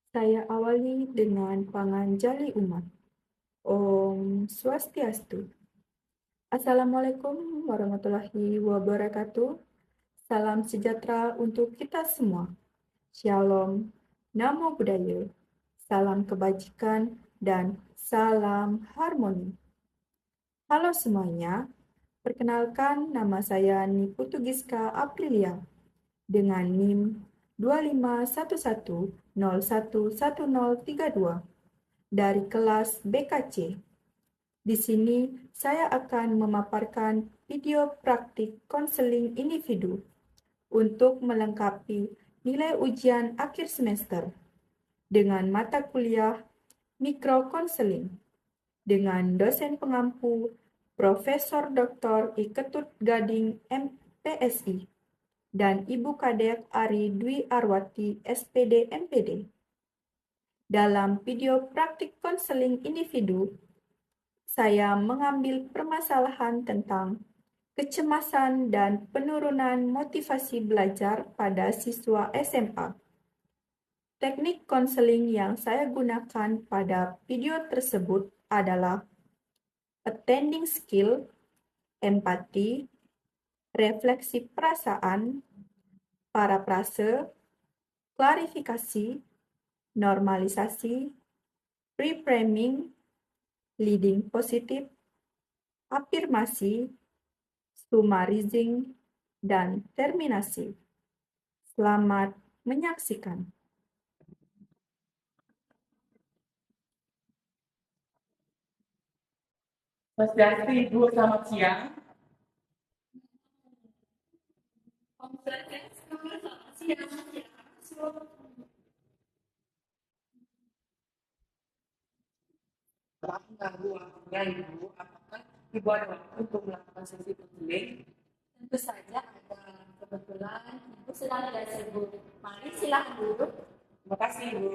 Saya awali dengan panganjali umat. Om Swastiastu. Assalamualaikum warahmatullahi wabarakatuh. Salam sejahtera untuk kita semua. Shalom, Namo Buddhaya, salam kebajikan, dan salam harmoni. Halo semuanya, perkenalkan nama saya Niputu Giska Aprilia dengan NIM 2511011032 dari kelas BKC. Di sini saya akan memaparkan video praktik konseling individu untuk melengkapi nilai ujian akhir semester dengan mata kuliah mikro konseling dengan dosen pengampu Profesor Dr. I Ketut Gading MPSI dan Ibu Kadek Ari Dwi Arwati SPD MPD. Dalam video praktik konseling individu, saya mengambil permasalahan tentang kecemasan dan penurunan motivasi belajar pada siswa SMA. Teknik konseling yang saya gunakan pada video tersebut adalah attending skill, empati, refleksi perasaan, parafrase, klarifikasi, normalisasi, reframing, leading positif, afirmasi, summarizing, dan terminasi. Selamat menyaksikan. Mas Dastri, Ibu, selamat siang. Maaf mengganggu waktunya Ibu, apakah Ibu ada waktu untuk melakukan sesi konseling? Tentu saja ada. Kebetulan Ibu sedang tidak sibuk. Mari silakan duduk. Terima kasih Ibu.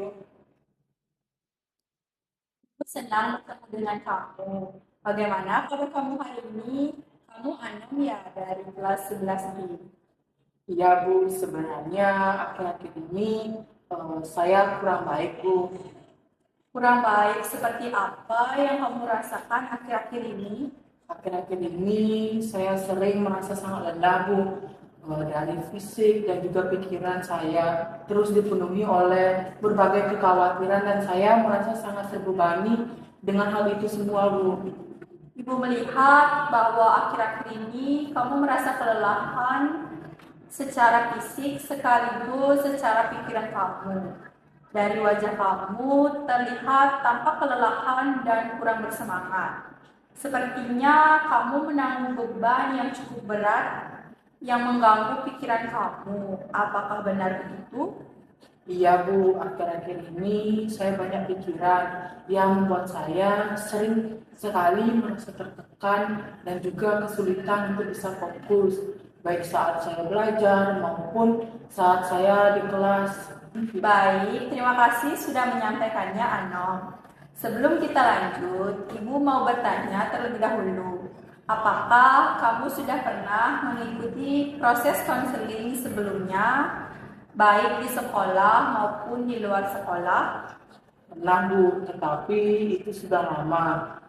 Ibu senang bertemu dengan kamu. Bagaimana kabar kamu hari ini? Kamu Anam ya dari kelas 11B. Iya Bu, sebenarnya akhir-akhir ini saya kurang baik Bu. Kurang baik seperti apa yang kamu rasakan akhir-akhir ini? Akhir-akhir ini saya sering merasa sangat lelah Bu. Dari fisik dan juga pikiran saya terus dipenuhi oleh berbagai kekhawatiran dan saya merasa sangat terbebani dengan hal itu semua Bu. Ibu melihat bahwa akhir-akhir ini kamu merasa kelelahan secara fisik sekaligus secara pikiran kamu. Dari wajah kamu terlihat tampak kelelahan dan kurang bersemangat. Sepertinya kamu menanggung beban yang cukup berat yang mengganggu pikiran kamu. Apakah benar begitu? Iya Bu, akhir-akhir ini saya banyak pikiran yang membuat saya sering sekali merasa tertekan dan juga kesulitan untuk bisa fokus, baik saat saya belajar maupun saat saya di kelas. Baik, terima kasih sudah menyampaikannya Anom. Sebelum kita lanjut, Ibu mau bertanya terlebih dahulu. Apakah kamu sudah pernah mengikuti proses konseling sebelumnya, baik di sekolah maupun di luar sekolah? Pernah Bu, tetapi itu sudah lama.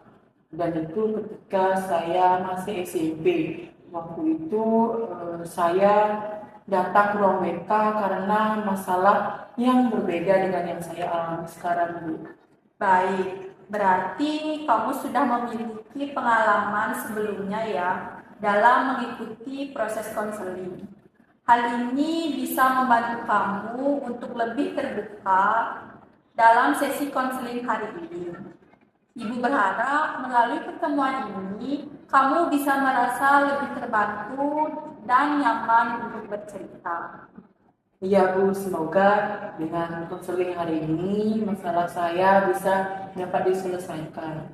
Dan itu ketika saya masih SMP. Waktu itu saya datang ke ruang BK karena masalah yang berbeda dengan yang saya alami sekarang Bu. Baik, berarti kamu sudah memiliki pengalaman sebelumnya ya dalam mengikuti proses konseling. Hal ini bisa membantu kamu untuk lebih terbuka dalam sesi konseling hari ini. Ibu berharap melalui pertemuan ini, kamu bisa merasa lebih terbantu dan nyaman untuk bercerita. Iya Bu, semoga dengan konseling hari ini masalah saya bisa dapat diselesaikan.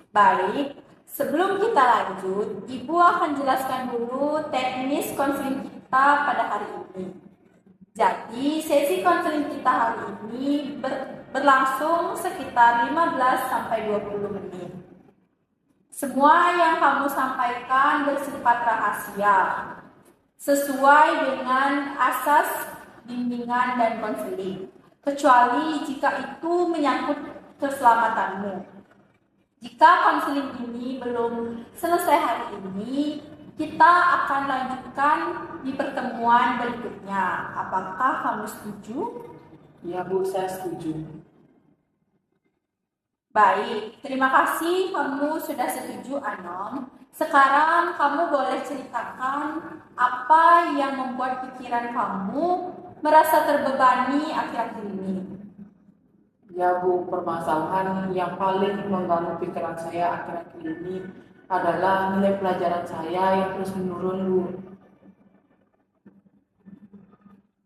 Baik, sebelum kita lanjut, Ibu akan jelaskan dulu teknis konseling kita pada hari ini. Jadi, sesi konseling kita hari ini berlangsung sekitar 15-20 menit. Semua yang kamu sampaikan bersifat rahasia, sesuai dengan asas bimbingan dan konseling. kecuali jika itu menyangkut keselamatanmu. Jika konseling ini belum selesai hari ini, kita akan lanjutkan di pertemuan berikutnya. Apakah kamu setuju? Ya Bu, saya setuju. Baik, terima kasih kamu sudah setuju, Anom. Sekarang kamu boleh ceritakan apa yang membuat pikiran kamu merasa terbebani akhir-akhir ini. Ya Bu, permasalahan yang paling mengganggu pikiran saya akhir-akhir ini adalah nilai pelajaran saya yang terus menurun Bu.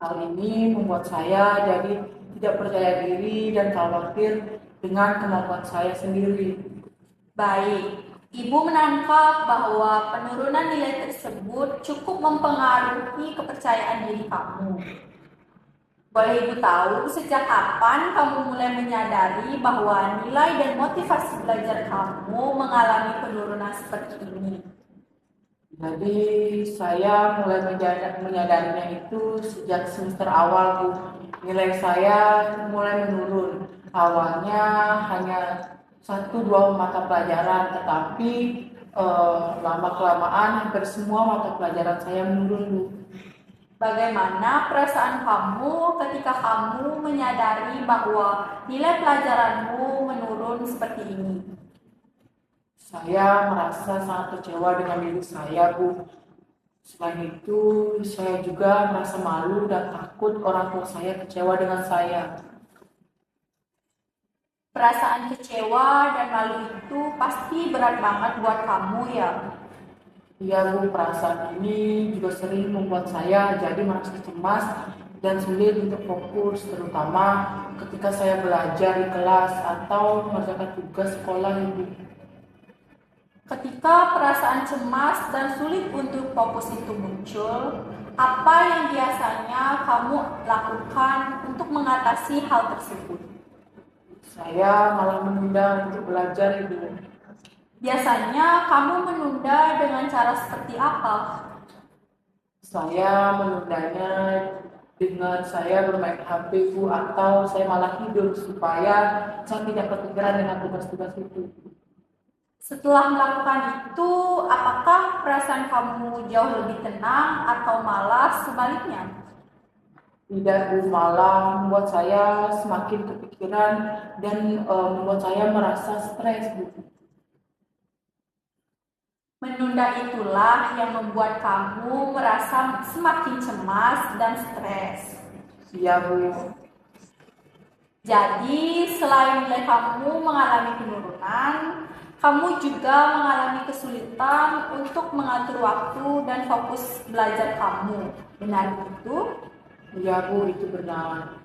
Hal ini membuat saya jadi tidak percaya diri dan khawatir dengan kemampuan saya sendiri. Baik, Ibu menangkap bahwa penurunan nilai tersebut cukup mempengaruhi kepercayaan diri kamu. Boleh Ibu tahu sejak kapan kamu mulai menyadari bahwa nilai dan motivasi belajar kamu mengalami penurunan seperti ini? Jadi saya mulai menyadarinya itu sejak semester awal Bu. Nilai saya mulai menurun. Awalnya hanya 1-2 mata pelajaran, tetapi lama-kelamaan hampir semua mata pelajaran saya menurun Bu. Bagaimana perasaan kamu ketika kamu menyadari bahwa nilai pelajaranmu menurun seperti ini? Saya merasa sangat kecewa dengan diri saya Bu. Selain itu, saya juga merasa malu dan takut orang tua saya kecewa dengan saya. Perasaan kecewa dan malu itu pasti berat banget buat kamu ya. Iya Bu, perasaan ini juga sering membuat saya jadi merasa cemas dan sulit untuk fokus, terutama ketika saya belajar di kelas atau mengerjakan tugas sekolah Ibu. Ketika perasaan cemas dan sulit untuk fokus itu muncul, apa yang biasanya kamu lakukan untuk mengatasi hal tersebut? Saya malah menunda untuk belajar Ibu. Biasanya kamu menunda dengan cara seperti apa? Saya menundanya dengan saya bermain HP Bu, atau saya malah tidur supaya saya tidak kepikiran dengan tugas-tugas itu. Setelah melakukan itu, apakah perasaan kamu jauh lebih tenang atau malah sebaliknya? Tidak Bu, malah membuat saya semakin kepikiran dan membuat saya merasa stres Bu. Menunda itulah yang membuat kamu merasa semakin cemas dan stres. Iya Bu. Jadi, selain nilai kamu mengalami penurunan, kamu juga mengalami kesulitan untuk mengatur waktu dan fokus belajar kamu. Benar itu? Iya Bu, itu benar.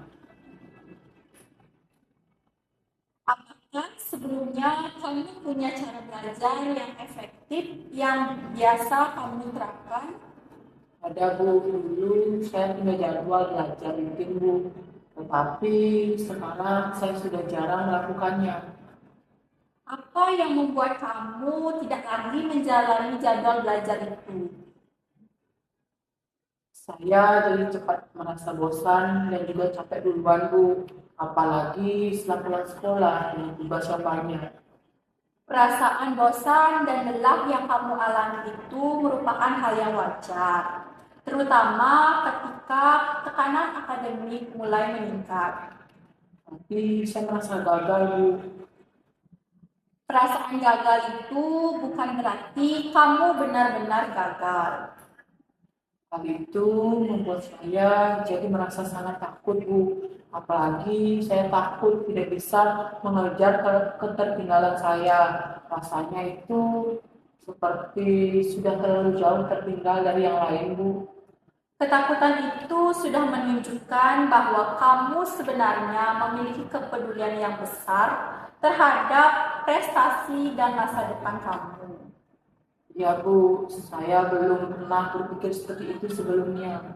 Apakah sebelumnya kamu punya cara belajar yang efektif yang biasa kamu terapkan? Ada Bu, dulu saya punya jadwal belajar rutin Bu, tetapi sekarang saya sudah jarang melakukannya. Apa yang membuat kamu tidak lagi menjalani jadwal belajar itu? Saya jadi cepat merasa bosan dan juga capek duluan Bu, apalagi setelah pulang sekolah dengan tugas yang banyak. Perasaan bosan dan lelah yang kamu alami itu merupakan hal yang wajar, terutama ketika tekanan akademik mulai meningkat. Tapi saya merasa gagal Bu. Perasaan gagal itu bukan berarti kamu benar-benar gagal. Hal itu membuat saya jadi merasa sangat takut Bu. Apalagi saya takut tidak bisa mengejar ketertinggalan saya. Rasanya itu seperti sudah terlalu jauh tertinggal dari yang lain Bu. Ketakutan itu sudah menunjukkan bahwa kamu sebenarnya memiliki kepedulian yang besar terhadap prestasi dan masa depan kamu. Ya Bu, saya belum pernah berpikir seperti itu sebelumnya.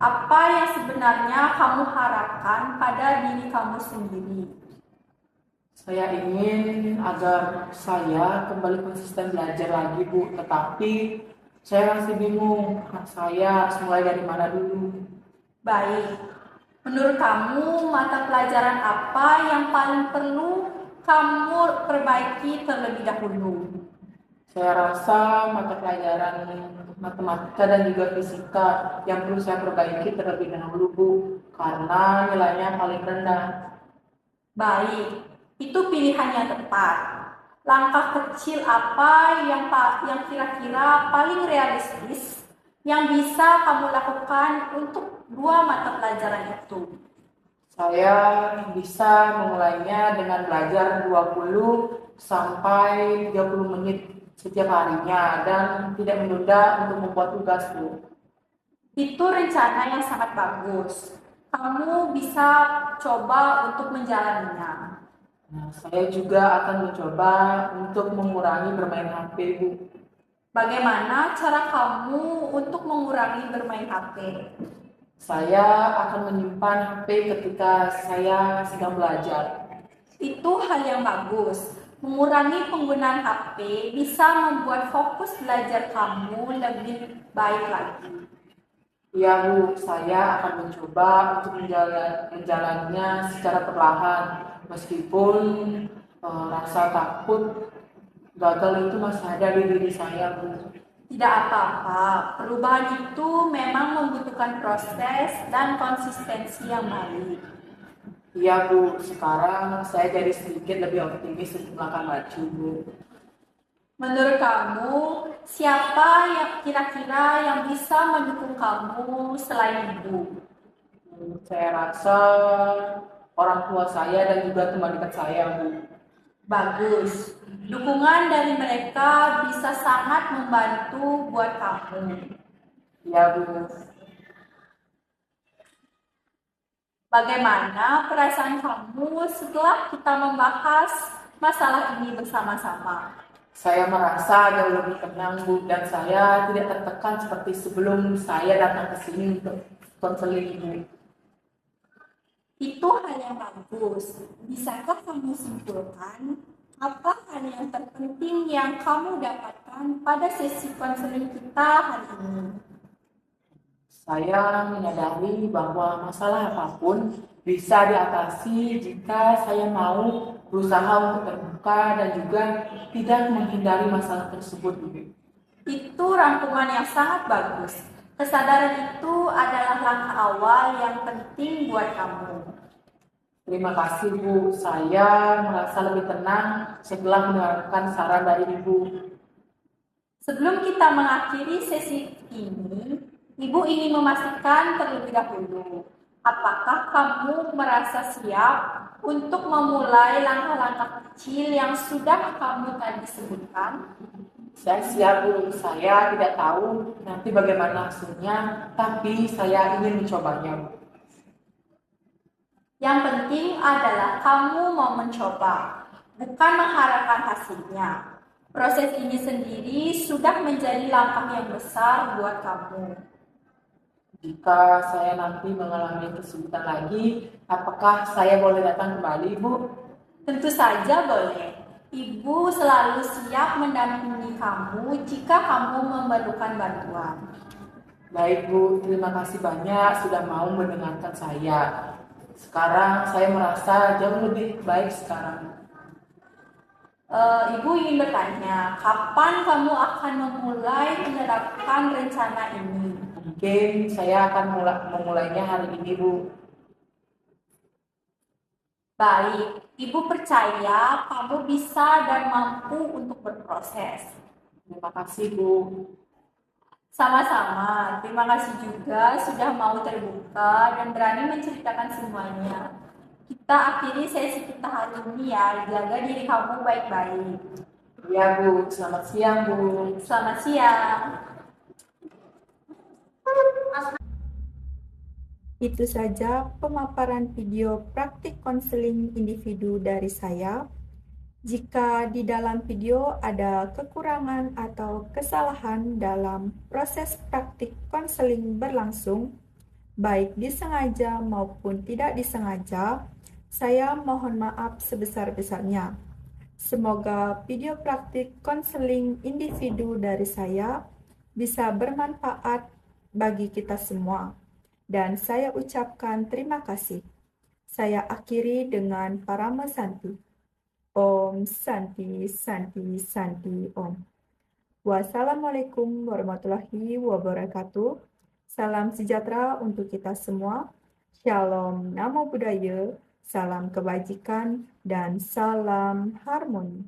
Apa yang sebenarnya kamu harapkan pada diri kamu sendiri? Saya ingin agar saya kembali konsisten belajar lagi Bu, tetapi saya masih bingung, saya harus mulai dari mana dulu. Baik, Menurut kamu, mata pelajaran apa yang paling perlu kamu perbaiki terlebih dahulu? Saya rasa mata pelajaran matematika dan juga fisika yang perlu saya perbaiki terlebih dahulu, Bu, karena nilainya paling rendah. Baik, itu pilihan yang tepat. Langkah kecil apa yang kira-kira paling realistis yang bisa kamu lakukan untuk dua mata pelajaran itu? Saya bisa memulainya dengan belajar 20 sampai 30 menit setiap harinya dan tidak menunda untuk membuat tugas, Bu. Itu rencana yang sangat bagus. Kamu bisa coba untuk menjalaninya. Nah, saya juga akan mencoba untuk mengurangi bermain HP, Bu. Bagaimana cara kamu untuk mengurangi bermain HP? Saya akan menyimpan HP ketika saya sedang belajar. Itu hal yang bagus. Mengurangi penggunaan HP bisa membuat fokus belajar kamu lebih baik lagi. Ya, Bu, saya akan mencoba untuk menjalannya secara perlahan, meskipun rasa takut gagal itu masih ada di diri saya, Bu. Tidak apa-apa, perubahan itu memang membutuhkan proses dan konsistensi yang baik. Iya, Bu, sekarang saya jadi sedikit lebih optimis untuk melangkah maju, Bu. Menurut kamu, siapa yang kira-kira yang bisa mendukung kamu selain ibu? Saya rasa orang tua saya dan juga teman dekat saya, Bu. Bagus. Dukungan dari mereka bisa sangat membantu buat kamu. Iya, Bu. Bagaimana perasaan kamu setelah kita membahas masalah ini bersama-sama? Saya merasa jauh lebih tenang, Bu, dan saya tidak tertekan seperti sebelum saya datang ke sini untuk konseling, Bu. Itu hal yang bagus. Bisakah kamu simpulkan apa hal yang terpenting yang kamu dapatkan pada sesi konseling kita hari ini? Saya menyadari bahwa masalah apapun bisa diatasi jika saya mau berusaha untuk terbuka dan juga tidak menghindari masalah tersebut, Bu. Itu rangkuman yang sangat bagus. Kesadaran itu adalah langkah awal yang penting buat kamu. Terima kasih, Bu. Saya merasa lebih tenang setelah mendengarkan saran dari Ibu. Sebelum kita mengakhiri sesi ini, Ibu ingin memastikan terlebih dahulu, apakah kamu merasa siap untuk memulai langkah-langkah kecil yang sudah kamu tadi sebutkan? Saya siap, Bu. Saya tidak tahu nanti bagaimana hasilnya, tapi saya ingin mencobanya, Bu. Yang penting adalah kamu mau mencoba, bukan mengharapkan hasilnya. Proses ini sendiri sudah menjadi langkah yang besar buat kamu. Jika saya nanti mengalami kesulitan lagi, apakah saya boleh datang kembali, Bu? Tentu saja boleh. Ibu selalu siap mendampingi kamu jika kamu memerlukan bantuan. Baik, Bu. Terima kasih banyak sudah mau mendengarkan saya. Sekarang saya merasa jauh lebih baik sekarang. Ibu ingin bertanya, kapan kamu akan memulai menerapkan rencana ini? Mungkin saya akan memulainya hari ini, Bu. Baik, Ibu percaya kamu bisa dan mampu untuk berproses. Terima kasih, Bu. Sama-sama, terima kasih juga sudah mau terbuka dan berani menceritakan semuanya. Kita akhiri sesi kita hari ini ya, jaga diri kamu baik-baik. Ya, Bu. Selamat siang, Bu. Selamat siang. Itu saja pemaparan video praktik konseling individu dari saya. Jika di dalam video ada kekurangan atau kesalahan dalam proses praktik konseling berlangsung, baik disengaja maupun tidak disengaja, saya mohon maaf sebesar-besarnya. Semoga video praktik konseling individu dari saya bisa bermanfaat bagi kita semua. dan saya ucapkan terima kasih. Saya akhiri dengan Parama Santi. Om Santi, Santi, Santi, Om. Wassalamualaikum warahmatullahi wabarakatuh. Salam sejahtera untuk kita semua. Shalom, Namo Buddhaya, salam kebajikan, dan salam harmoni.